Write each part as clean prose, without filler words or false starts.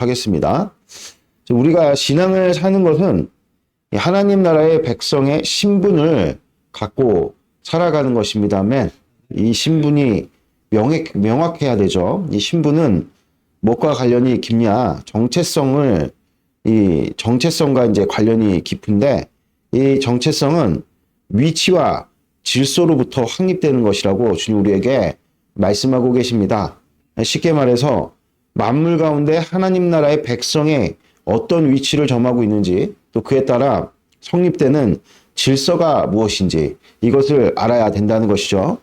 하겠습니다. 우리가 신앙을 사는 것은 하나님 나라의 백성의 신분을 갖고 살아가는 것입니다만 이 신분이 명확해야 되죠. 이 신분은 무엇과 관련이 깊냐? 정체성과 이제 관련이 깊은데 이 정체성은 위치와 질서로부터 확립되는 것이라고 주님 우리에게 말씀하고 계십니다. 쉽게 말해서 만물 가운데 하나님 나라의 백성의 어떤 위치를 점하고 있는지 또 그에 따라 성립되는 질서가 무엇인지 이것을 알아야 된다는 것이죠.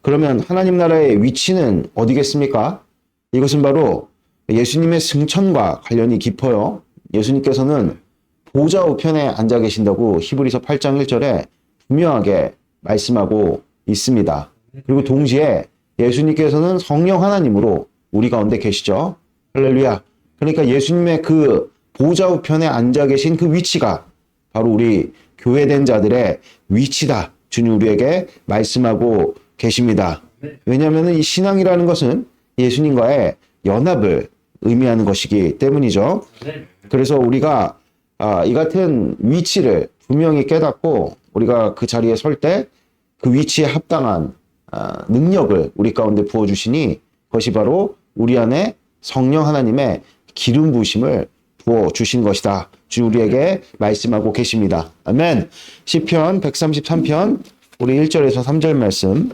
그러면 하나님 나라의 위치는 어디겠습니까? 이것은 바로 예수님의 승천과 관련이 깊어요. 예수님께서는 보좌 우편에 앉아 계신다고 히브리서 8장 1절에 분명하게 말씀하고 있습니다. 그리고 동시에 예수님께서는 성령 하나님으로 우리 가운데 계시죠. 할렐루야. 그러니까 예수님의 그 보좌 우편에 앉아 계신 그 위치가 바로 우리 교회된 자들의 위치다. 주님 우리에게 말씀하고 계십니다. 왜냐하면 이 신앙이라는 것은 예수님과의 연합을 의미하는 것이기 때문이죠. 그래서 우리가 이 같은 위치를 분명히 깨닫고 우리가 그 자리에 설 때 그 위치에 합당한 능력을 우리 가운데 부어주시니 그것이 바로 우리 안에 성령 하나님의 기름 부으심을 부어주신 것이다. 주 우리에게 말씀하고 계십니다. 아멘. 시편 133편 우리 1절에서 3절 말씀.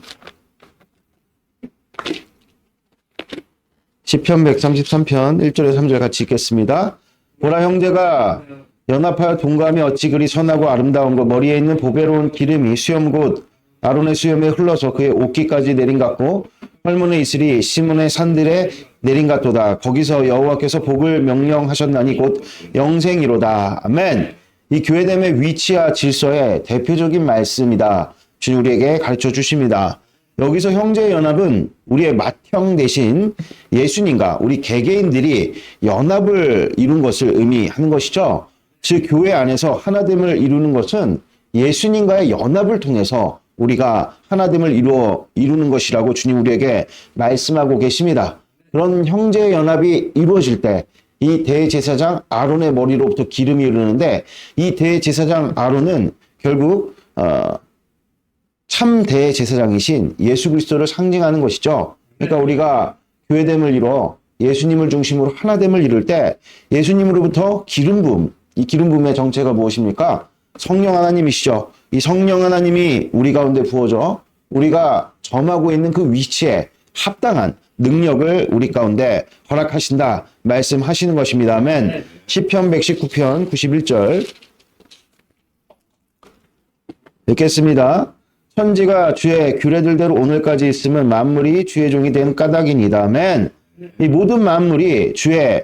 시편 133편 1절에서 3절 같이 읽겠습니다. 보라 형제가 연합하여 동감이 어찌 그리 선하고 아름다운 것 머리에 있는 보배로운 기름이 수염 곧 아론의 수염에 흘러서 그의 옷깃까지 내린 같고 헐문의 이슬이 시몬의 산들에 내린 같도다. 거기서 여호와께서 복을 명령하셨나니 곧 영생이로다. 아멘. 이 교회됨의 위치와 질서의 대표적인 말씀이다. 주님 우리에게 가르쳐 주십니다. 여기서 형제의 연합은 우리의 맏형 대신 예수님과 우리 개개인들이 연합을 이룬 것을 의미하는 것이죠. 즉 교회 안에서 하나됨을 이루는 것은 예수님과의 연합을 통해서 우리가 하나됨을 이루는 것이라고 주님 우리에게 말씀하고 계십니다. 그런 형제의 연합이 이루어질 때 이 대제사장 아론의 머리로부터 기름이 흐르는데 이 대제사장 아론은 결국 참 대제사장이신 예수 그리스도를 상징하는 것이죠. 그러니까 우리가 교회됨을 이루어 예수님을 중심으로 하나됨을 이룰 때 예수님으로부터 기름 부음, 이 기름 부음의 정체가 무엇입니까? 성령 하나님이시죠. 이 성령 하나님이 우리 가운데 부어져 우리가 점하고 있는 그 위치에 합당한 능력을 우리 가운데 허락하신다 말씀하시는 것입니다. 아멘. 시편 119편 91절 읽겠습니다. 천지가 주의 규례들대로 오늘까지 있으면 만물이 주의 종이 된 까닭이니이다. 아멘. 이 모든 만물이 주의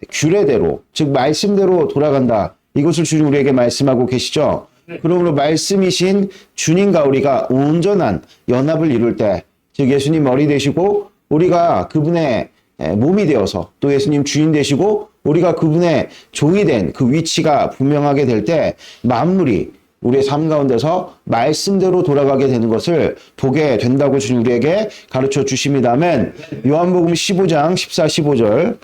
규례대로 즉 말씀대로 돌아간다. 이것을 주님 우리에게 말씀하고 계시죠. 그러므로 말씀이신 주님과 우리가 온전한 연합을 이룰 때 즉 예수님 머리 되시고 우리가 그분의 몸이 되어서 또 예수님 주인 되시고 우리가 그분의 종이 된 그 위치가 분명하게 될 때 만물이 우리의 삶 가운데서 말씀대로 돌아가게 되는 것을 보게 된다고 주님 우리에게 가르쳐 주십니다. 아멘. 요한복음 15장 14, 15절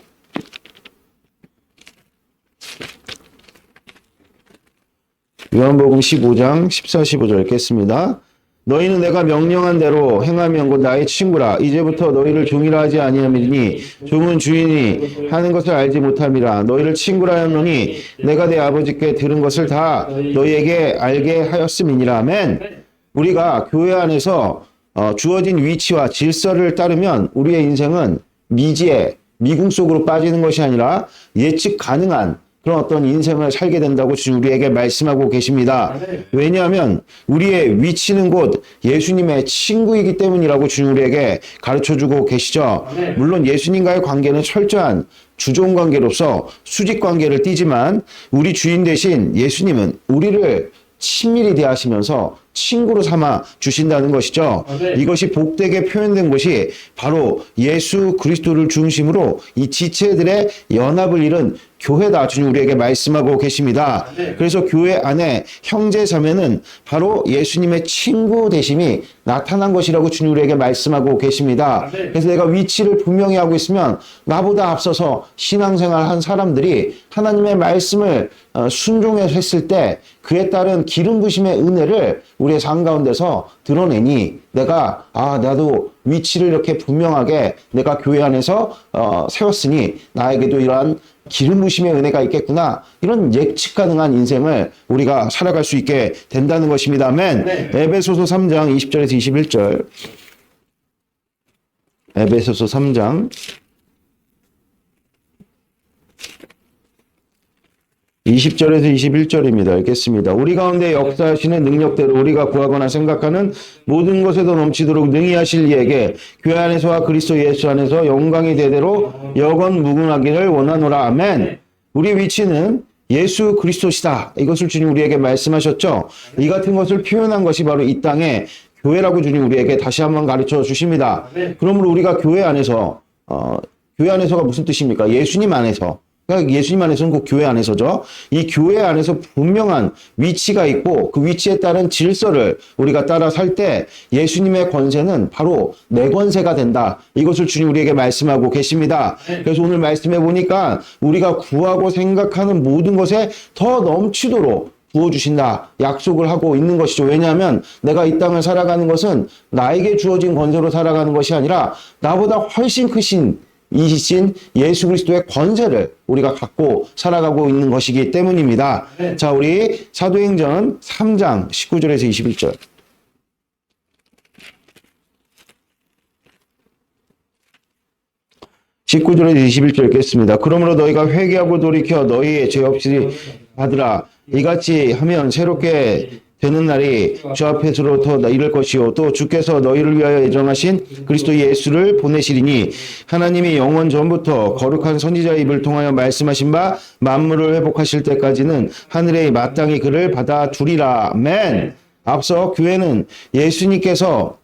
요한복음 15장 14, 15절 읽겠습니다. 너희는 내가 명령한 대로 행하면 곧 나의 친구라. 이제부터 너희를 종이라 하지 아니하리니 종은 주인이 하는 것을 알지 못함이라. 너희를 친구라 하노니 내가 내 아버지께 들은 것을 다 너희에게 알게 하였음이니라. 아멘. 우리가 교회 안에서 주어진 위치와 질서를 따르면 우리의 인생은 미궁 속으로 빠지는 것이 아니라 예측 가능한 그런 어떤 인생을 살게 된다고 주님 우리에게 말씀하고 계십니다. 왜냐하면 우리의 위치는 곧 예수님의 친구이기 때문이라고 주님 우리에게 가르쳐주고 계시죠. 물론 예수님과의 관계는 철저한 주종 관계로서 수직 관계를 띠지만 우리 주인 대신 예수님은 우리를 친밀히 대하시면서 친구로 삼아 주신다는 것이죠. 이것이 복되게 표현된 것이 바로 예수 그리스도를 중심으로 이 지체들의 연합을 이룬 교회다. 주님 우리에게 말씀하고 계십니다. 그래서 교회 안에 형제 자매는 바로 예수님의 친구 되심이 나타난 것이라고 주님 우리에게 말씀하고 계십니다. 그래서 내가 위치를 분명히 하고 있으면 나보다 앞서서 신앙생활 한 사람들이 하나님의 말씀을 순종해서 했을 때 그에 따른 기름 부심의 은혜를 우리의 삶 가운데서 드러내니 내가 나도 위치를 이렇게 분명하게 내가 교회 안에서 세웠으니 나에게도 이러한 기름 부심의 은혜가 있겠구나. 이런 예측 가능한 인생을 우리가 살아갈 수 있게 된다는 것입니다. 아멘. 에베소서 3장 20절에서 21절. 에베소서 3장 20절에서 21절입니다. 읽겠습니다. 우리 가운데 역사하시는 능력대로 우리가 구하거나 생각하는 모든 것에도 넘치도록 능히 하실 이에게 교회 안에서와 그리스도 예수 안에서 영광이 대대로 영원 무궁하기를 원하노라. 아멘. 우리의 위치는 예수 그리스도시다. 이것을 주님 우리에게 말씀하셨죠. 이 같은 것을 표현한 것이 바로 이 땅의 교회라고 주님 우리에게 다시 한번 가르쳐 주십니다. 그러므로 우리가 교회 안에서 교회 안에서가 무슨 뜻입니까? 예수님 안에서. 그러니까 예수님 안에서는 그 교회 안에서죠. 이 교회 안에서 분명한 위치가 있고 그 위치에 따른 질서를 우리가 따라 살 때 예수님의 권세는 바로 내 권세가 된다. 이것을 주님 우리에게 말씀하고 계십니다. 그래서 오늘 말씀해 보니까 우리가 구하고 생각하는 모든 것에 더 넘치도록 부어주신다. 약속을 하고 있는 것이죠. 왜냐하면 내가 이 땅을 살아가는 것은 나에게 주어진 권세로 살아가는 것이 아니라 나보다 훨씬 크신 이신 예수 그리스도의 권세를 우리가 갖고 살아가고 있는 것이기 때문입니다. 자, 우리 사도행전 3장 19절에서 21절. (19절에서 21절) 읽겠습니다. 그러므로 너희가 회개하고 돌이켜 너희의 죄 없이 받으라. 이같이 하면 새롭게 되는 날이 주 앞에서부터 이를 것이요 또 주께서 너희를 위하여 예정하신 그리스도 예수를 보내시리니 하나님이 영원 전부터 거룩한 선지자의 입을 통하여 말씀하신 바 만물을 회복하실 때까지는 하늘에 마땅히 그를 받아두리라. 아멘. 앞서 교회는 예수님께서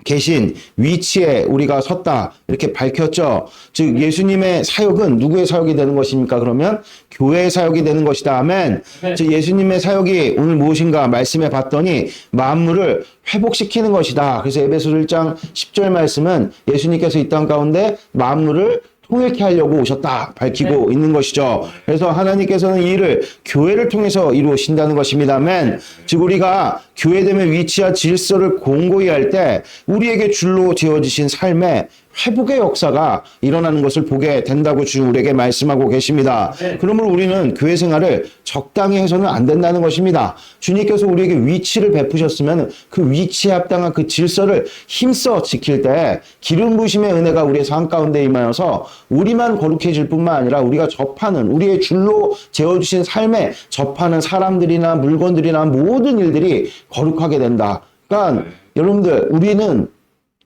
계신 위치에 우리가 섰다 이렇게 밝혔죠. 즉 예수님의 사역은 누구의 사역이 되는 것입니까? 그러면 교회의 사역이 되는 것이다. 아멘. 즉 예수님의 사역이 오늘 무엇인가 말씀해 봤더니 만물을 회복시키는 것이다. 그래서 에베소 1장 10절 말씀은 예수님께서 이 땅 가운데 만물을 통일케 하려고 오셨다 밝히고 있는 것이죠. 그래서 하나님께서는 이 일을 교회를 통해서 이루신다는 것입니다. 아멘. 즉 우리가 교회됨의 위치와 질서를 공고히 할 때 우리에게 줄로 지어지신 삶의 회복의 역사가 일어나는 것을 보게 된다고 주님 우리에게 말씀하고 계십니다. 그러므로 우리는 교회 생활을 적당히 해서는 안 된다는 것입니다. 주님께서 우리에게 위치를 베푸셨으면 그 위치에 합당한 그 질서를 힘써 지킬 때 기름 부심의 은혜가 우리의 삶 가운데 임하여서 우리만 거룩해질 뿐만 아니라 우리가 접하는 우리의 줄로 재어주신 삶에 접하는 사람들이나 물건들이나 모든 일들이 거룩하게 된다. 그러니까 여러분들 우리는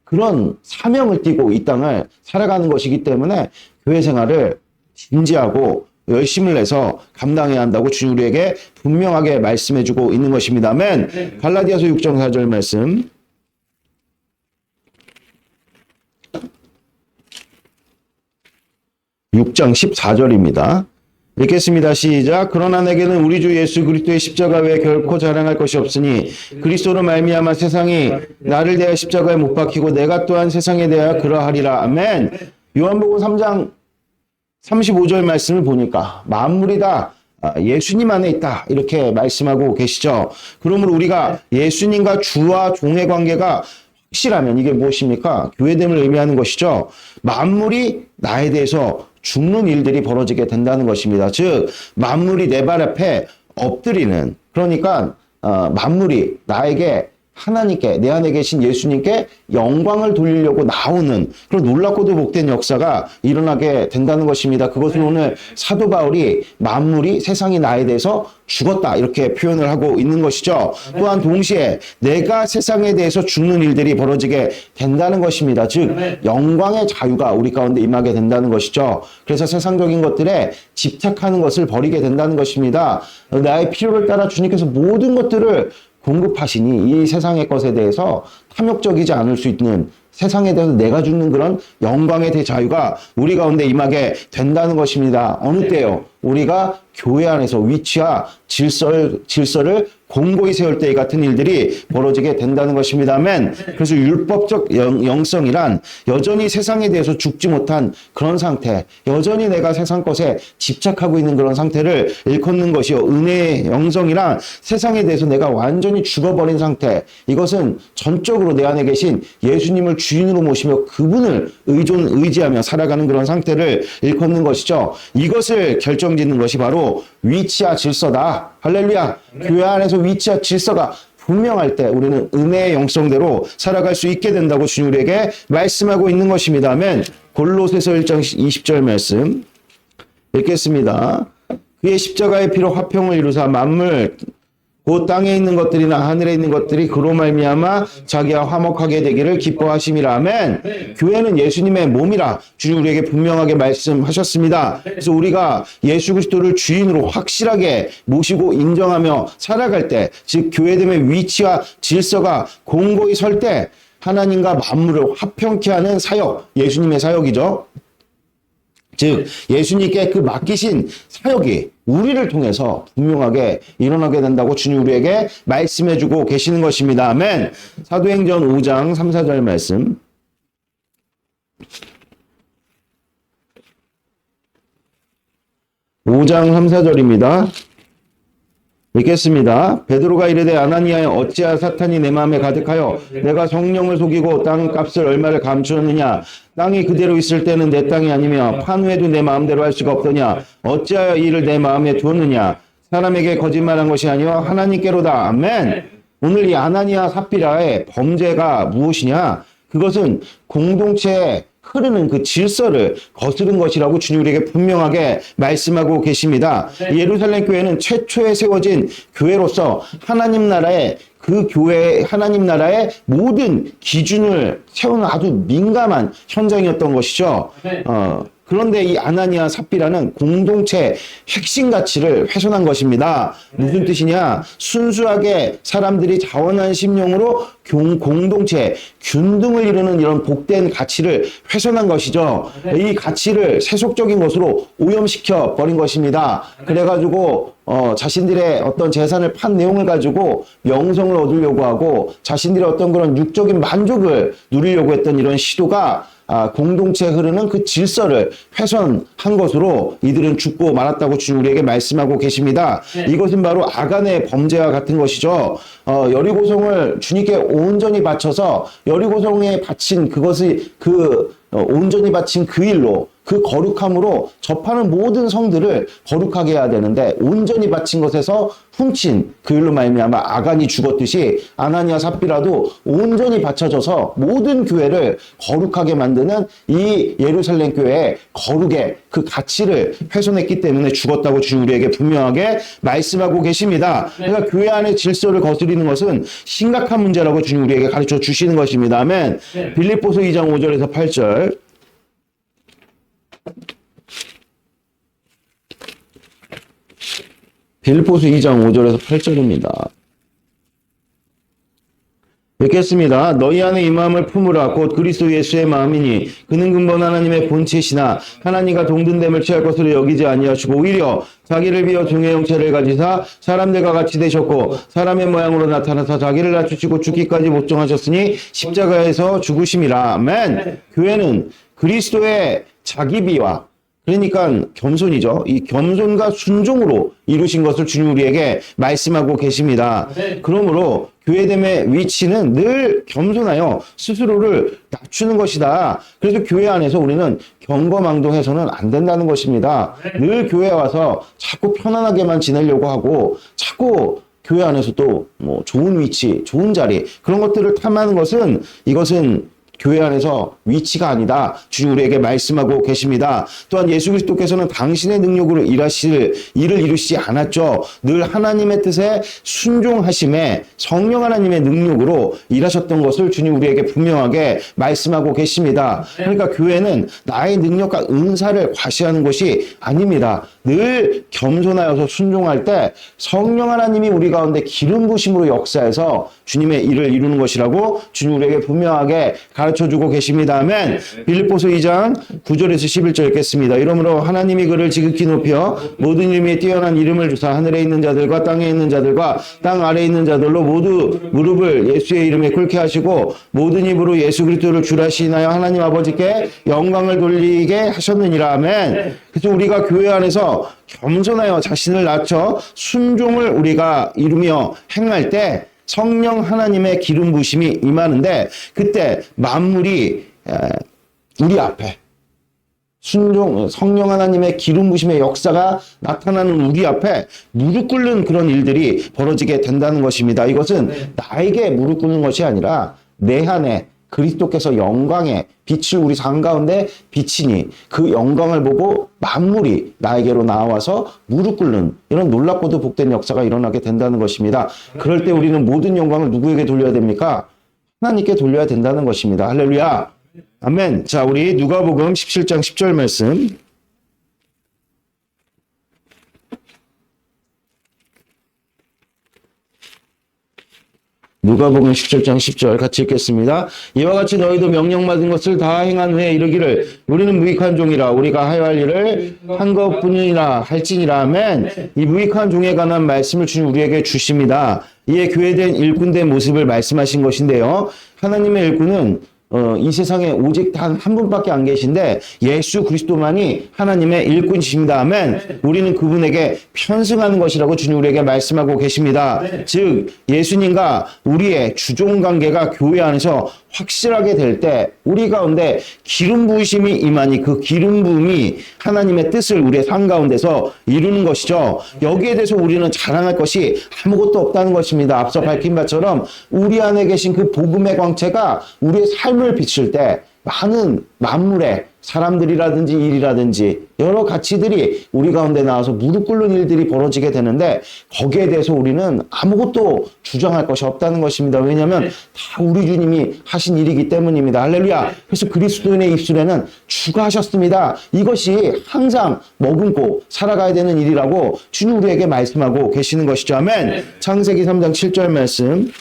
그런 사명을 띠고 이 땅을 살아가는 것이기 때문에 교회 생활을 진지하고 열심을 내서 감당해야 한다고 주님 우리에게 분명하게 말씀해주고 있는 것입니다. 아멘. 갈라디아서 6장 4절 말씀. 6장 14절입니다. 읽겠습니다. 시작. 그러나 내게는 우리 주 예수 그리스도의 십자가 외에 결코 자랑할 것이 없으니 그리스도로 말미암아 세상이 나를 대하여 십자가에 못 박히고 내가 또한 세상에 대하여 그러하리라. 아멘. 요한복음 3장 35절 말씀을 보니까 만물이 다 예수님 안에 있다 이렇게 말씀하고 계시죠. 그러므로 우리가 예수님과 주와 종의 관계가 확실하면 이게 무엇입니까? 교회됨을 의미하는 것이죠. 만물이 나에 대해서 죽는 일들이 벌어지게 된다는 것입니다. 즉 만물이 내 발 앞에 엎드리는, 그러니까 만물이 나에게 하나님께, 내 안에 계신 예수님께 영광을 돌리려고 나오는 그런 놀랍고도 복된 역사가 일어나게 된다는 것입니다. 그것을 오늘 사도 바울이 만물이, 세상이 나에 대해서 죽었다 이렇게 표현을 하고 있는 것이죠. 또한 동시에 내가 세상에 대해서 죽는 일들이 벌어지게 된다는 것입니다. 즉 영광의 자유가 우리 가운데 임하게 된다는 것이죠. 그래서 세상적인 것들에 집착하는 것을 버리게 된다는 것입니다. 나의 필요를 따라 주님께서 모든 것들을 공급하시니 이 세상의 것에 대해서 탐욕적이지 않을 수 있는 세상에 대해서 내가 주는 그런 영광의 대자유가 우리 가운데 임하게 된다는 것입니다. 어느 때요? 우리가 교회 안에서 위치와 질서를 공고히 세울 때 같은 일들이 벌어지게 된다는 것입니다. 아멘. 그래서 율법적 영성이란 여전히 세상에 대해서 죽지 못한 그런 상태, 여전히 내가 세상 것에 집착하고 있는 그런 상태를 일컫는 것이요. 은혜의 영성이란 세상에 대해서 내가 완전히 죽어버린 상태, 이것은 전적으로 내 안에 계신 예수님을 주인으로 모시며 그분을 의지하며 살아가는 그런 상태를 일컫는 것이죠. 이것을 결정짓는 것이 바로 위치와 질서다. 할렐루야. 교회 안에서 위치와 질서가 분명할 때 우리는 은혜의 영성대로 살아갈 수 있게 된다고 주님 우리에게 말씀하고 있는 것입니다. 아멘. 골로새서 1장 20절 말씀 읽겠습니다. 그의 십자가의 피로 화평을 이루사 만물 곧 땅에 있는 것들이나 하늘에 있는 것들이 그로 말미암아 자기와 화목하게 되기를 기뻐하심이라. 아멘. 교회는 예수님의 몸이라 주님 우리에게 분명하게 말씀하셨습니다. 그래서 우리가 예수 그리스도를 주인으로 확실하게 모시고 인정하며 살아갈 때, 즉 교회됨의 위치와 질서가 공고히 설 때 하나님과 만물을 화평케 하는 사역, 예수님의 사역이죠. 즉 예수님께 그 맡기신 사역이 우리를 통해서 분명하게 일어나게 된다고 주님 우리에게 말씀해주고 계시는 것입니다. 아멘. 사도행전 5장 3, 4절 말씀 5장 3, 4절입니다. 읽겠습니다. 베드로가 이르되 아나니아여 어찌하여 사탄이 내 마음에 가득하여 내가 성령을 속이고 땅값을 얼마를 감추었느냐. 땅이 그대로 있을 때는 내 땅이 아니며 판후에도 내 마음대로 할 수가 없더냐. 어찌하여 이 일을 내 마음에 두었느냐. 사람에게 거짓말한 것이 아니요 하나님께로다. 아멘. 오늘 이 아나니아 삽비라의 범죄가 무엇이냐. 그것은 공동체에 흐르는 그 질서를 거스른 것이라고 주님 우리에게 분명하게 말씀하고 계십니다. 예루살렘 교회는 최초에 세워진 교회로서 하나님 나라의 그 교회, 하나님 나라의 모든 기준을 세우는 아주 민감한 현장이었던 것이죠. 그런데 이 아나니아 삽비라는 공동체 핵심 가치를 훼손한 것입니다. 무슨 뜻이냐? 순수하게 사람들이 자원한 심령으로 공동체, 균등을 이루는 이런 복된 가치를 훼손한 것이죠. 이 가치를 세속적인 것으로 오염시켜 버린 것입니다. 그래가지고 자신들의 어떤 재산을 판 내용을 가지고 명성을 얻으려고 하고 자신들의 어떤 그런 육적인 만족을 누리려고 했던 이런 시도가 공동체에 흐르는 그 질서를 훼손한 것으로 이들은 죽고 말았다고 주님 우리에게 말씀하고 계십니다. 이것은 바로 아간의 범죄와 같은 것이죠. 여리고성을 주님께 온전히 바쳐서 여리고성에 바친 그것이 온전히 바친 그 일로 그 거룩함으로 접하는 모든 성들을 거룩하게 해야 되는데 온전히 바친 것에서 훔친 그 일로 말미암아 아간이 죽었듯이 아나니아 삽비라도 온전히 바쳐져서 모든 교회를 거룩하게 만드는 이 예루살렘 교회의 거룩의 그 가치를 훼손했기 때문에 죽었다고 주님 우리에게 분명하게 말씀하고 계십니다. 그러니까 교회 안의 질서를 거스리는 것은 심각한 문제라고 주님 우리에게 가르쳐 주시는 것입니다. 아멘. 빌립보서 2장 5절에서 8절 빌립보서 2장 5절에서 8절입니다. 읽겠습니다. 너희 안에 이 마음을 품으라. 곧 그리스도 예수의 마음이니 그는 근본 하나님의 본체시나 하나님과 동등됨을 취할 것으로 여기지 아니하시고 오히려 자기를 비어 종의 형체를 가지사 사람들과 같이 되셨고 사람의 모양으로 나타나서 자기를 낮추시고 죽기까지 복종하셨으니 십자가에서 죽으심이라. 아멘. 교회는 그리스도의 자기비와 그러니까 겸손이죠. 이 겸손과 순종으로 이루신 것을 주님 우리에게 말씀하고 계십니다. 그러므로 교회됨의 위치는 늘 겸손하여 스스로를 낮추는 것이다. 그래서 교회 안에서 우리는 경거망동해서는 안 된다는 것입니다. 늘 교회에 와서 자꾸 편안하게만 지내려고 하고 자꾸 교회 안에서 또 뭐 좋은 위치, 좋은 자리 그런 것들을 탐하는 것은 이것은 교회 안에서 위치가 아니다. 주님 우리에게 말씀하고 계십니다. 또한 예수 그리스도께서는 당신의 능력으로 일을 이루시지 않았죠. 늘 하나님의 뜻에 순종하심에 성령 하나님의 능력으로 일하셨던 것을 주님 우리에게 분명하게 말씀하고 계십니다. 그러니까 교회는 나의 능력과 은사를 과시하는 것이 아닙니다. 늘 겸손하여서 순종할 때 성령 하나님이 우리 가운데 기름 부심으로 역사해서 주님의 일을 이루는 것이라고 주님 우리에게 분명하게 가르쳐 가르쳐주고 계십니다. 아멘. 빌립보서 2장 9절에서 11절 읽겠습니다. 이러므로 하나님이 그를 지극히 높여 모든 이름에 뛰어난 이름을 주사 하늘에 있는 자들과 땅에 있는 자들과 땅 아래에 있는 자들로 모두 무릎을 예수의 이름에 꿇게 하시고 모든 입으로 예수 그리스도를 주라시나요 하나님 아버지께 영광을 돌리게 하셨느니라. 아멘. 그래서 우리가 교회 안에서 겸손하여 자신을 낮춰 순종을 우리가 이루며 행할 때 성령 하나님의 기름 부심이 임하는데 그때 만물이 우리 앞에 성령 하나님의 기름 부심의 역사가 나타나는 우리 앞에 무릎 꿇는 그런 일들이 벌어지게 된다는 것입니다. 이것은 나에게 무릎 꿇는 것이 아니라 내 안에 그리스도께서 영광의 빛을 우리 삶 가운데 비치니 그 영광을 보고 만물이 나에게로 나와서 무릎 꿇는 이런 놀랍고도 복된 역사가 일어나게 된다는 것입니다. 그럴 때 우리는 모든 영광을 누구에게 돌려야 됩니까? 하나님께 돌려야 된다는 것입니다. 할렐루야. 아멘. 자, 우리 누가복음 17장 10절 말씀. 누가복음 17장 10절 같이 읽겠습니다. 이와 같이 너희도 명령받은 것을 다 행한 후에 이르기를 우리는 무익한 종이라 우리가 하여야 할 일을 한 것뿐이라 할지니라. 아멘. 이 무익한 종에 관한 말씀을 주님 우리에게 주십니다. 이에 교회된 일꾼된 모습을 말씀하신 것인데요. 하나님의 일꾼은 이 세상에 오직 단 한 분밖에 안 계신데 예수 그리스도만이 하나님의 일꾼이십니다. 아멘. 우리는 그분에게 편승하는 것이라고 주님 우리에게 말씀하고 계십니다. 즉 예수님과 우리의 주종 관계가 교회 안에서 확실하게 될 때 우리 가운데 기름 부으심이 임하니 그 기름 부음이 하나님의 뜻을 우리의 삶 가운데서 이루는 것이죠. 여기에 대해서 우리는 자랑할 것이 아무것도 없다는 것입니다. 앞서 밝힌 바처럼 우리 안에 계신 그 복음의 광채가 우리의 삶을 비출 때 많은 만물의 사람들이라든지 일이라든지 여러 가치들이 우리 가운데 나와서 무릎 꿇는 일들이 벌어지게 되는데 거기에 대해서 우리는 아무것도 주장할 것이 없다는 것입니다. 왜냐하면 다 우리 주님이 하신 일이기 때문입니다. 할렐루야. 그래서 그리스도인의 입술에는 주가 하셨습니다. 이것이 항상 머금고 살아가야 되는 일이라고 주님 우리에게 말씀하고 계시는 것이죠. 아멘. 창세기 3장 7절 말씀.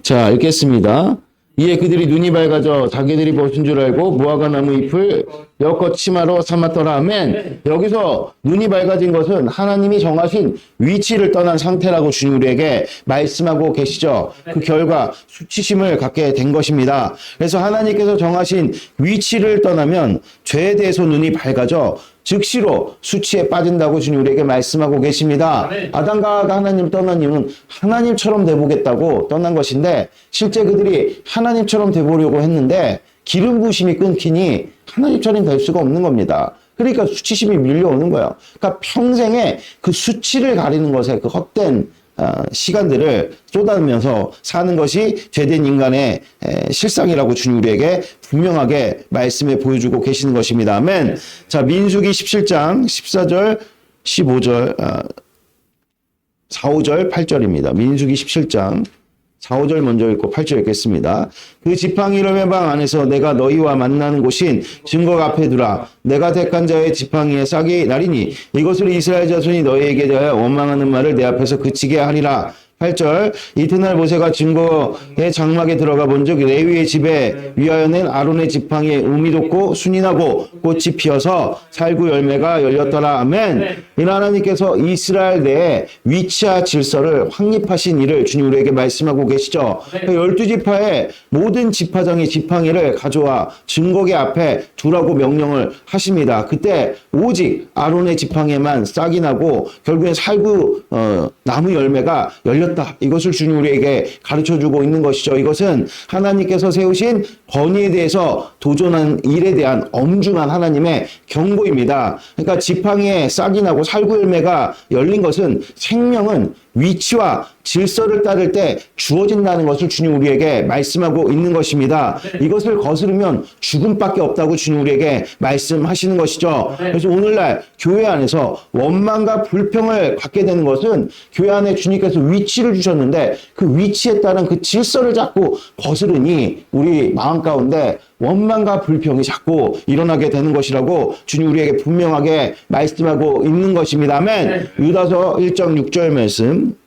자, 읽겠습니다. 이에 그들이 눈이 밝아져 자기들이 벗은 줄 알고 무화과 나무 잎을 엮어 치마로 삼았더라. 아멘. 여기서 눈이 밝아진 것은 하나님이 정하신 위치를 떠난 상태라고 주님 우리에게 말씀하고 계시죠. 그 결과 수치심을 갖게 된 것입니다. 그래서 하나님께서 정하신 위치를 떠나면 죄에 대해서 눈이 밝아져 즉시로 수치에 빠진다고 주님 우리에게 말씀하고 계십니다. 아담과 하와가 하나님 떠난 이유는 하나님처럼 돼보겠다고 떠난 것인데 실제 그들이 하나님처럼 돼보려고 했는데 기름 부으심이 끊기니 하나님처럼 될 수가 없는 겁니다. 그러니까 수치심이 밀려오는 거예요. 그러니까 평생에 그 수치를 가리는 것에 그 헛된 시간들을 쏟아내면서 사는 것이 죄된 인간의 실상이라고 주님 우리에게 분명하게 말씀해 보여주고 계시는 것입니다. 아멘. 자, 민수기 17장 14절 15절 4, 5절 8절입니다. 민수기 17장 4, 5절 먼저 읽고 8절 읽겠습니다. 그 지팡이를 회방 안에서 내가 너희와 만나는 곳인 증거 앞에 두라. 내가 택한 자의 지팡이에 싹이 나리니 이것으로 이스라엘 자손이 너희에게 대하여 원망하는 말을 내 앞에서 그치게 하리라. 8절 이튿날 모세가 증거의 장막에 들어가 본즉 레위의 집에 위하여 낸 아론의 지팡이에 음이 돋고 순이 나고 꽃이 피어서 살구 열매가 열렸더라. 아멘. 이는 하나님께서 이스라엘 내에 위치와 질서를 확립하신 일을 주님 우리에게 말씀하고 계시죠. 12지파의 모든 지파장이 지팡이를 가져와 증거계 앞에 두라고 명령을 하십니다. 그때 오직 아론의 지팡이에만 싹이 나고 결국엔 살구 나무 열매가 열렸다. 이것을 주님 우리에게 가르쳐주고 있는 것이죠. 이것은 하나님께서 세우신 권위에 대해서 도전한 일에 대한 엄중한 하나님의 경고입니다. 그러니까 지팡이에 싹이 나고 살구 열매가 열린 것은 생명은 위치와 질서를 따를 때 주어진다는 것을 주님 우리에게 말씀하고 있는 것입니다. 이것을 거스르면 죽음밖에 없다고 주님 우리에게 말씀하시는 것이죠. 그래서 오늘날 교회 안에서 원망과 불평을 갖게 되는 것은 교회 안에 주님께서 위치를 주셨는데 그 위치에 따른 그 질서를 자꾸 거스르니 우리 마음 가운데 원망과 불평이 자꾸 일어나게 되는 것이라고 주님 우리에게 분명하게 말씀하고 있는 것입니다. 아멘. 유다서 1장 6절 말씀.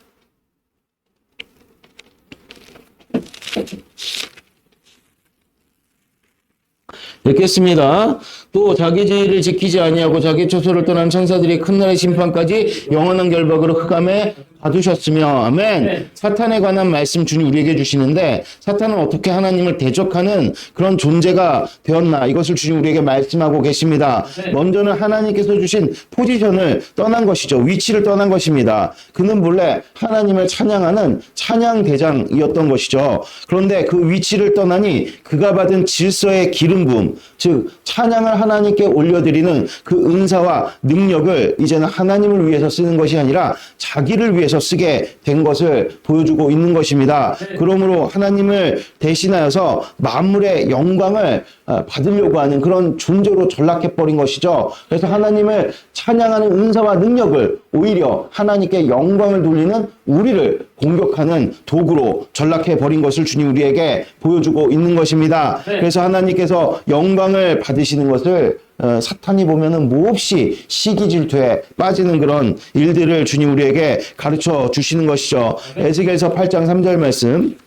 읽겠습니다. 또 자기 제의를 지키지 아니하고 자기 처소를 떠난 천사들이 큰 날의 심판까지 영원한 결박으로 흑암에 가두셨으며 아멘. 사탄에 관한 말씀 주님 우리에게 주시는데 사탄은 어떻게 하나님을 대적하는 그런 존재가 되었나 이것을 주님 우리에게 말씀하고 계십니다. 먼저는 하나님께서 주신 포지션을 떠난 것이죠. 위치를 떠난 것입니다. 그는 본래 하나님을 찬양하는 찬양 대장이었던 것이죠. 그런데 그 위치를 떠나니 그가 받은 질서의 기름 부음, 즉 찬양을 하나님께 올려드리는 그 은사와 능력을 이제는 하나님을 위해서 쓰는 것이 아니라 자기를 위해서 쓰게 된 것을 보여주고 있는 것입니다. 그러므로 하나님을 대신하여서 만물의 영광을 받으려고 하는 그런 존재로 전락해버린 것이죠. 그래서 하나님을 찬양하는 은사와 능력을 오히려 하나님께 영광을 돌리는 우리를 공격하는 도구로 전락해버린 것을 주님 우리에게 보여주고 있는 것입니다. 그래서 하나님께서 영광을 받으시는 것을 사탄이 보면은 몹시 시기 질투에 빠지는 그런 일들을 주님 우리에게 가르쳐 주시는 것이죠. 에스겔서 8장 3절 말씀.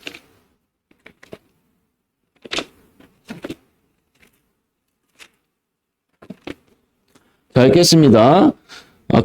자, 읽겠습니다.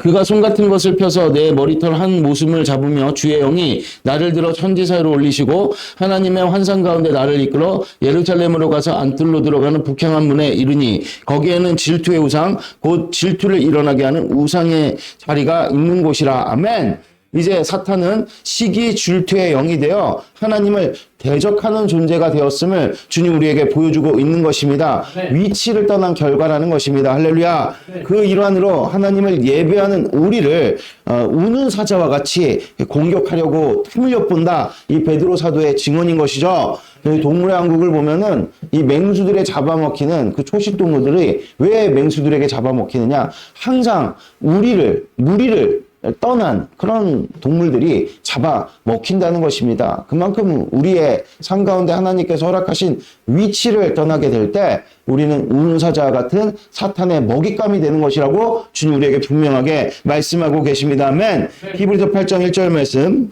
그가 손 같은 것을 펴서 내 머리털 한 모순을 잡으며 주의 영이 나를 들어 천지 사이로 올리시고 하나님의 환상 가운데 나를 이끌어 예루살렘으로 가서 안뜰로 들어가는 북향한 문에 이르니 거기에는 질투의 우상 곧 질투를 일어나게 하는 우상의 자리가 있는 곳이라. 아멘. 이제 사탄은 시기 질투의 영이 되어 하나님을 대적하는 존재가 되었음을 주님 우리에게 보여주고 있는 것입니다. 위치를 떠난 결과라는 것입니다. 할렐루야. 그 일환으로 하나님을 예배하는 우리를 우는 사자와 같이 공격하려고 틈을 엿본다. 이 베드로 사도의 증언인 것이죠. 동물의 왕국을 보면은 이 맹수들에 잡아먹히는 그 초식 동물들이 왜 맹수들에게 잡아먹히느냐? 항상 무리를 떠난 그런 동물들이 잡아 먹힌다는 것입니다. 그만큼 우리의 삶 가운데 하나님께서 허락하신 위치를 떠나게 될 때 우리는 우는 사자와 같은 사탄의 먹잇감이 되는 것이라고 주님 우리에게 분명하게 말씀하고 계십니다. 아멘. 히브리서 8장 1절 말씀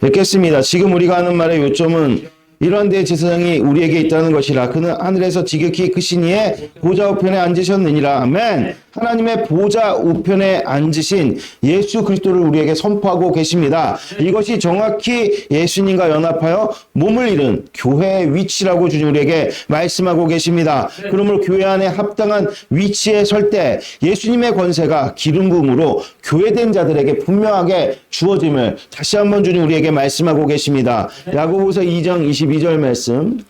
읽겠습니다. 지금 우리가 하는 말의 요점은 이런 대제사장이 우리에게 있다는 것이라. 그는 하늘에서 지극히 크신 이의 보좌 우편에 앉으셨느니라. 아멘. 하나님의 보좌 우편에 앉으신 예수 그리스도를 우리에게 선포하고 계십니다. 이것이 정확히 예수님과 연합하여 몸을 이룬 교회의 위치라고 주님 우리에게 말씀하고 계십니다. 그러므로 교회 안에 합당한 위치에 설 때 예수님의 권세가 기름 부음으로 교회된 자들에게 분명하게 주어짐을 다시 한번 주님 우리에게 말씀하고 계십니다. 야고보서 2장 22절 말씀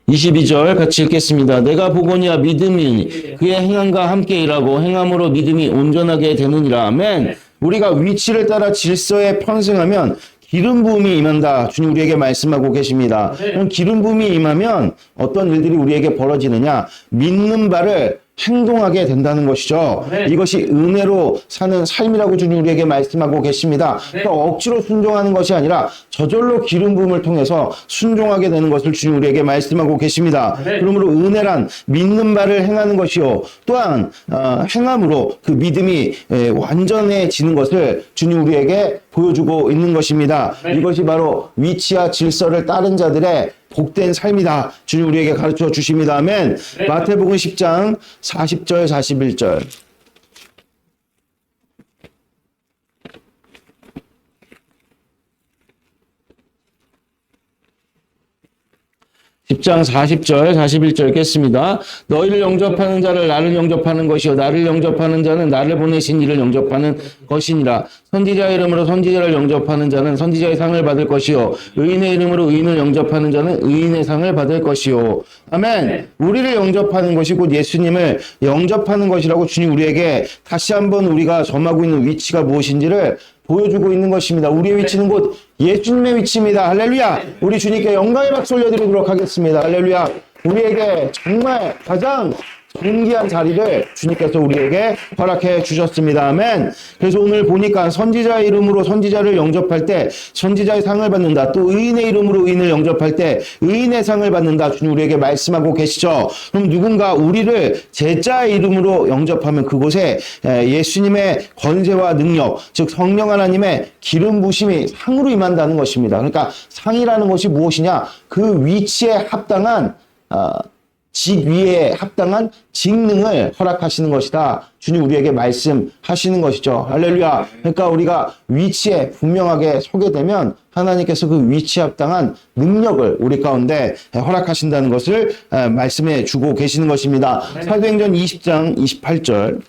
22절 같이 읽겠습니다. 내가 보거니와 믿음이 그의 행함과 함께 일하고 행함으로 믿음이 온전하게 되느니라. 아멘. 우리가 위치를 따라 질서에 편승하면 기름 부음이 임한다. 주님 우리에게 말씀하고 계십니다. 그럼 기름 부음이 임하면 어떤 일들이 우리에게 벌어지느냐? 믿는 바를 행동하게 된다는 것이죠. 이것이 은혜로 사는 삶이라고 주님 우리에게 말씀하고 계십니다. 그러니까 억지로 순종하는 것이 아니라 저절로 기름 부음을 통해서 순종하게 되는 것을 주님 우리에게 말씀하고 계십니다. 그러므로 은혜란 믿는 바를 행하는 것이요 또한 행함으로 그 믿음이 완전해지는 것을 주님 우리에게 보여주고 있는 것입니다. 이것이 바로 위치와 질서를 따른 자들의 복된 삶이다. 주님 우리에게 가르쳐 주십니다. 아멘. 마태복음 10장 40절 41절 10장 40절 41절 읽겠습니다. 너희를 영접하는 자를 나를 영접하는 것이요 나를 영접하는 자는 나를 보내신 이를 영접하는 것이니라. 선지자의 이름으로 선지자를 영접하는 자는 선지자의 상을 받을 것이요 의인의 이름으로 의인을 영접하는 자는 의인의 상을 받을 것이요. 아멘. 우리를 영접하는 것이 곧 예수님을 영접하는 것이라고 주님 우리에게 다시 한번 우리가 점하고 있는 위치가 무엇인지를 보여주고 있는 것입니다. 우리의 위치는 곧 예수님의 위치입니다. 할렐루야. 우리 주님께 영광의 박수 올려드리도록 하겠습니다. 할렐루야. 우리에게 정말 가장 존귀한 자리를 주님께서 우리에게 허락해 주셨습니다. 아멘. 그래서 오늘 보니까 선지자의 이름으로 선지자를 영접할 때 선지자의 상을 받는다. 또 의인의 이름으로 의인을 영접할 때 의인의 상을 받는다. 주님 우리에게 말씀하고 계시죠. 그럼 누군가 우리를 제자의 이름으로 영접하면 그곳에 예수님의 권세와 능력, 즉 성령 하나님의 기름 부심이 상으로 임한다는 것입니다. 그러니까 상이라는 것이 무엇이냐? 그 위치에 합당한 직위에 합당한 직능을 허락하시는 것이다. 주님 우리에게 말씀하시는 것이죠. 할렐루야. 그러니까 우리가 위치에 분명하게 서게 되면 하나님께서 그 위치에 합당한 능력을 우리 가운데 허락하신다는 것을 말씀해 주고 계시는 것입니다. 사도행전 20장 28절.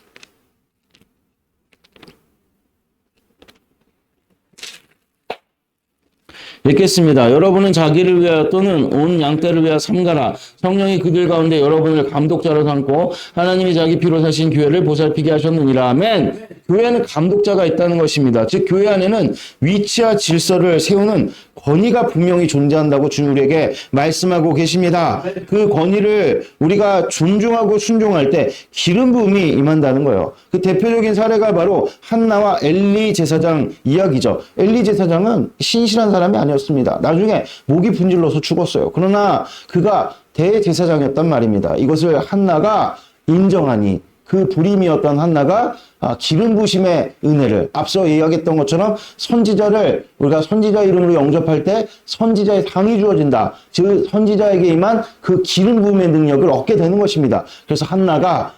읽겠습니다. 여러분은 자기를 위하여 또는 온 양떼를 위하여 삼가라. 성령이 그들 가운데 여러분을 감독자로 삼고 하나님이 자기 피로 사신 교회를 보살피게 하셨느니라. 아멘. 교회는 감독자가 있다는 것입니다. 즉 교회 안에는 위치와 질서를 세우는 권위가 분명히 존재한다고 주님 우리에게 말씀하고 계십니다. 그 권위를 우리가 존중하고 순종할 때 기름 부음이 임한다는 거예요. 그 대표적인 사례가 바로 한나와 엘리 제사장 이야기죠. 엘리 제사장은 신실한 사람이 아니었습니다. 나중에 목이 분질러서 죽었어요. 그러나 그가 대제사장이었단 말입니다. 이것을 한나가 인정하니 그 불임이었던 한나가 기름 부심의 은혜를 앞서 이야기했던 것처럼 선지자를 우리가 선지자 이름으로 영접할 때 선지자의 상이 주어진다. 즉 선지자에게 임한 그 기름 부음의 능력을 얻게 되는 것입니다. 그래서 한나가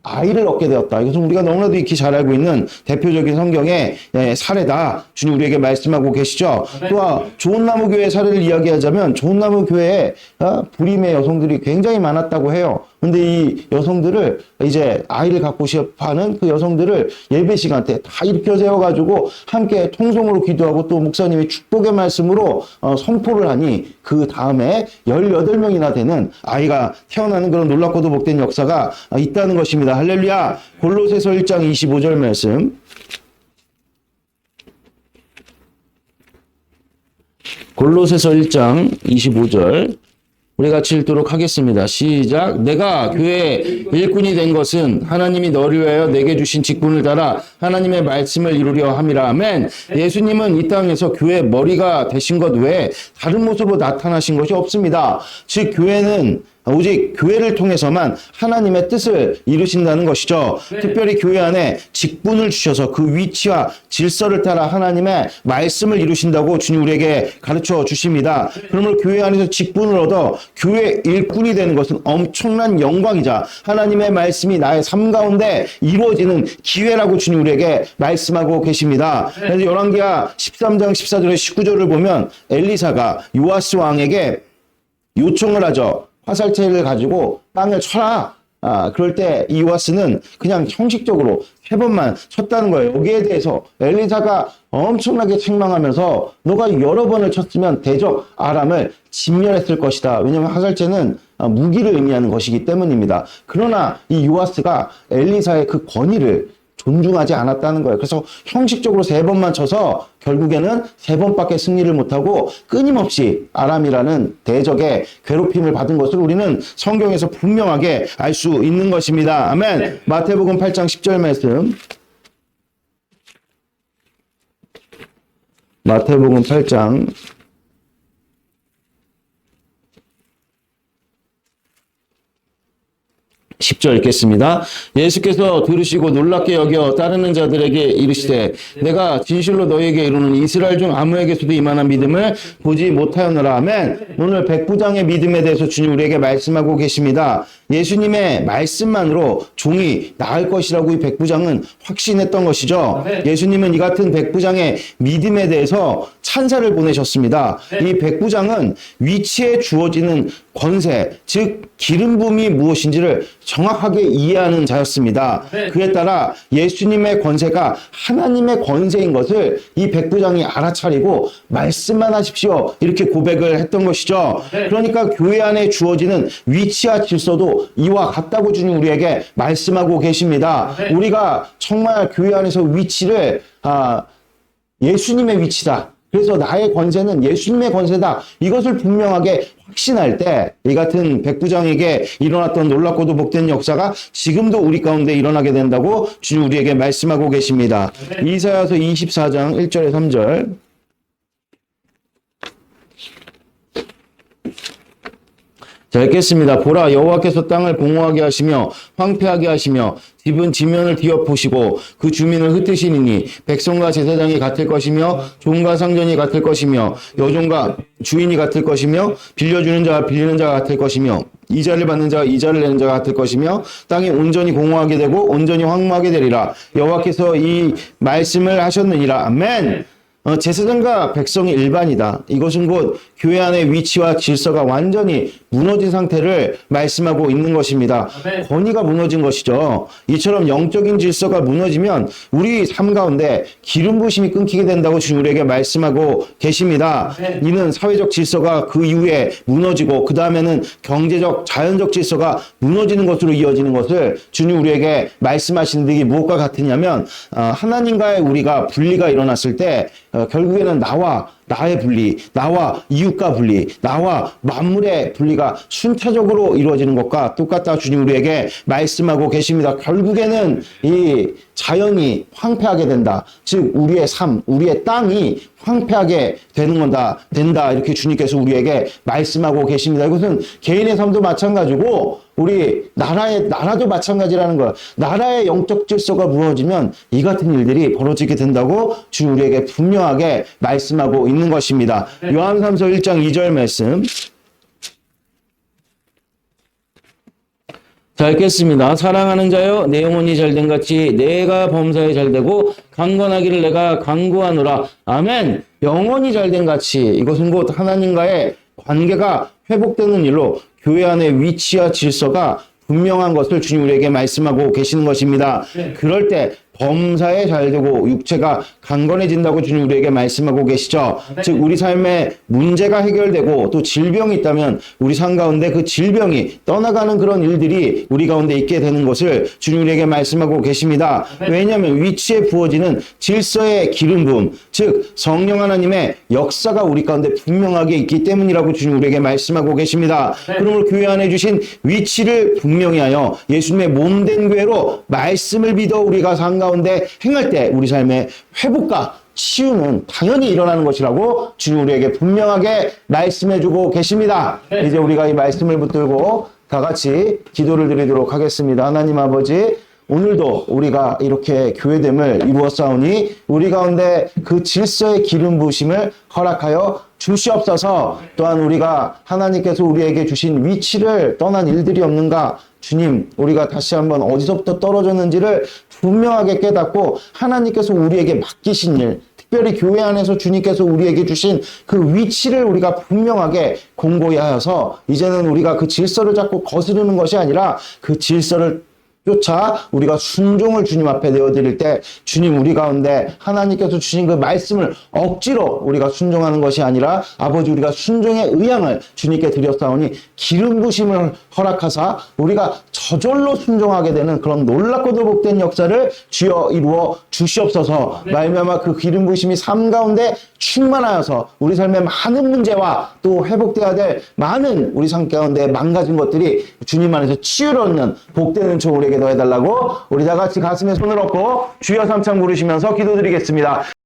아이를 얻게 되었다. 이것은 우리가 너무나도 익히 잘 알고 있는 대표적인 성경의 사례다. 주님 우리에게 말씀하고 계시죠. 또 좋은나무 교회 사례를 이야기하자면 좋은나무 교회에 불임의 여성들이 굉장히 많았다고 해요. 근데 이 여성들을 이제 아이를 갖고 싶어하는 그 여성들을 예배 시간 때 다 일으켜 세워가지고 함께 통성으로 기도하고 또 목사님이 축복의 말씀으로 선포를 하니 그 다음에 18명이나 되는 아이가 태어나는 그런 놀랍고도 복된 역사가 있다는 것입니다. 할렐루야. 골로새서 1장 25절 말씀. 골로새서 1장 25절. 우리 같이 읽도록 하겠습니다. 시작. 내가 교회 일꾼이 된 것은 하나님이 너를 위하여 내게 주신 직분을 따라 하나님의 말씀을 이루려 함이라. 아멘. 예수님은 이 땅에서 교회 머리가 되신 것 외에 다른 모습으로 나타나신 것이 없습니다. 즉 교회는 오직 교회를 통해서만 하나님의 뜻을 이루신다는 것이죠. 특별히 교회 안에 직분을 주셔서 그 위치와 질서를 따라 하나님의 말씀을 이루신다고 주님 우리에게 가르쳐 주십니다. 그러므로 교회 안에서 직분을 얻어 교회 일꾼이 되는 것은 엄청난 영광이자 하나님의 말씀이 나의 삶 가운데 이루어지는 기회라고 주님 우리에게 말씀하고 계십니다. 그래서 열왕기하 13장 14절에 19절을 보면 엘리사가 요아스 왕에게 요청을 하죠. 화살채를 가지고 땅을 쳐라. 그럴 때 이 요아스는 그냥 형식적으로 3번만 쳤다는 거예요. 여기에 대해서 엘리사가 엄청나게 책망하면서 너가 여러 번을 쳤으면 대적 아람을 진멸했을 것이다. 왜냐하면 화살채는 무기를 의미하는 것이기 때문입니다. 그러나 이 요아스가 엘리사의 그 권위를 존중하지 않았다는 거예요. 그래서 형식적으로 3번만 쳐서 결국에는 3번밖에 승리를 못하고 끊임없이 아람이라는 대적의 괴롭힘을 받은 것을 우리는 성경에서 분명하게 알 수 있는 것입니다. 아멘. 네. 마태복음 8장 10절 말씀. 마태복음 8장 10절 읽겠습니다. 예수께서 들으시고 놀랍게 여겨 따르는 자들에게 이르시되 내가 진실로 너희에게 이르는 이스라엘 중 아무에게서도 이만한 믿음을 보지 못하였노라. 아멘. 오늘 백부장의 믿음에 대해서 주님 우리에게 말씀하고 계십니다. 예수님의 말씀만으로 종이 나을 것이라고 이 백부장은 확신했던 것이죠. 예수님은 이 같은 백부장의 믿음에 대해서 찬사를 보내셨습니다. 이 백부장은 위치에 주어지는 권세, 즉 기름 부음이 무엇인지를 정확하게 이해하는 자였습니다. 그에 따라 예수님의 권세가 하나님의 권세인 것을 이 백부장이 알아차리고 말씀만 하십시오 이렇게 고백을 했던 것이죠. 그러니까 교회 안에 주어지는 위치와 질서도 이와 같다고 주님 우리에게 말씀하고 계십니다. 우리가 정말 교회 안에서 위치를 예수님의 위치다. 그래서 나의 권세는 예수님의 권세다. 이것을 분명하게 확신할 때 이 같은 백부장에게 일어났던 놀랍고도 복된 역사가 지금도 우리 가운데 일어나게 된다고 주님 우리에게 말씀하고 계십니다. 이사야서 24장 1절에 3절. 자, 읽겠습니다. 보라, 여호와께서 땅을 공허하게 하시며 황폐하게 하시며 집은 지면을 뒤엎으시고 그 주민을 흩으시니니 백성과 제사장이 같을 것이며 종과 상전이 같을 것이며 여종과 주인이 같을 것이며 빌려주는 자와 빌리는 자가 같을 것이며 이자를 받는 자와 이자를 내는 자가 같을 것이며 땅이 온전히 공허하게 되고 온전히 황무하게 되리라. 여호와께서 이 말씀을 하셨느니라. 아멘. 제사장과 백성이 일반이다. 이것은 곧 교회 안의 위치와 질서가 완전히 무너진 상태를 말씀하고 있는 것입니다. 권위가 무너진 것이죠. 이처럼 영적인 질서가 무너지면 우리 삶 가운데 기름 부심이 끊기게 된다고 주님 우리에게 말씀하고 계십니다. 이는 사회적 질서가 그 이후에 무너지고 그 다음에는 경제적 자연적 질서가 무너지는 것으로 이어지는 것을 주님 우리에게 말씀하시는데 이게 무엇과 같으냐면 하나님과의 우리가 분리가 일어났을 때 결국에는 나의 분리, 나와 이웃과 분리, 나와 만물의 분리가 순차적으로 이루어지는 것과 똑같다 주님 우리에게 말씀하고 계십니다. 결국에는 이 자연이 황폐하게 된다. 즉 우리의 삶, 우리의 땅이 황폐하게 된다 이렇게 주님께서 우리에게 말씀하고 계십니다. 이것은 개인의 삶도 마찬가지고 우리 나라도 마찬가지라는 거예요. 나라의 영적 질서가 무너지면 이 같은 일들이 벌어지게 된다고 주님 우리에게 분명하게 말씀하고 있는 것입니다. 요한삼서 1장 2절 말씀. 자, 읽겠습니다. 사랑하는 자여, 내 영혼이 잘된 같이 내가 범사에 잘되고 강건하기를 내가 간구하노라. 아멘. 영혼이 잘된 같이 이것은 곧 하나님과의 관계가 회복되는 일로 교회 안의 위치와 질서가 분명한 것을 주님 우리에게 말씀하고 계시는 것입니다. 그럴 때 범사에 잘되고 육체가 강건해진다고 주님 우리에게 말씀하고 계시죠. 즉 우리 삶에 문제가 해결되고 또 질병이 있다면 우리 삶 가운데 그 질병이 떠나가는 그런 일들이 우리 가운데 있게 되는 것을 주님 우리에게 말씀하고 계십니다. 왜냐하면 위치에 부어지는 질서의 기름 부음, 즉 성령 하나님의 역사가 우리 가운데 분명하게 있기 때문이라고 주님 우리에게 말씀하고 계십니다. 그러므로 교회 안에 주신 위치를 분명히 하여 예수님의 몸된 교회로 말씀을 믿어 우리가 삶 가운데 행할 때 우리 삶의 회복과 치유는 당연히 일어나는 것이라고 주님 우리에게 분명하게 말씀해주고 계십니다. 이제 우리가 이 말씀을 붙들고 다 같이 기도를 드리도록 하겠습니다. 하나님 아버지, 오늘도 우리가 이렇게 교회됨을 이루었사오니 우리 가운데 그 질서의 기름 부으심을 허락하여 주시옵소서. 또한 우리가 하나님께서 우리에게 주신 위치를 떠난 일들이 없는가, 주님, 우리가 다시 한번 어디서부터 떨어졌는지를 분명하게 깨닫고 하나님께서 우리에게 맡기신 일, 특별히 교회 안에서 주님께서 우리에게 주신 그 위치를 우리가 분명하게 공고히 하여서 이제는 우리가 그 질서를 자꾸 거스르는 것이 아니라 그 질서를 쫓아 우리가 순종을 주님 앞에 내어드릴 때 주님 우리 가운데 하나님께서 주신 그 말씀을 억지로 우리가 순종하는 것이 아니라 아버지 우리가 순종의 의향을 주님께 드렸사오니 기름 부심을 허락하사 우리가 저절로 순종하게 되는 그런 놀랍고도 복된 역사를 주여 이루어 주시옵소서. 말미암아 그 기름 부심이 삶 가운데 충만하여서 우리 삶의 많은 문제와 또 회복되어야 될 많은 우리 삶 가운데 망가진 것들이 주님 안에서 치유를 얻는 복되는 저 우리에게 더해달라고 우리 다 같이 가슴에 손을 얹고 주여 삼창 부르시면서 기도드리겠습니다.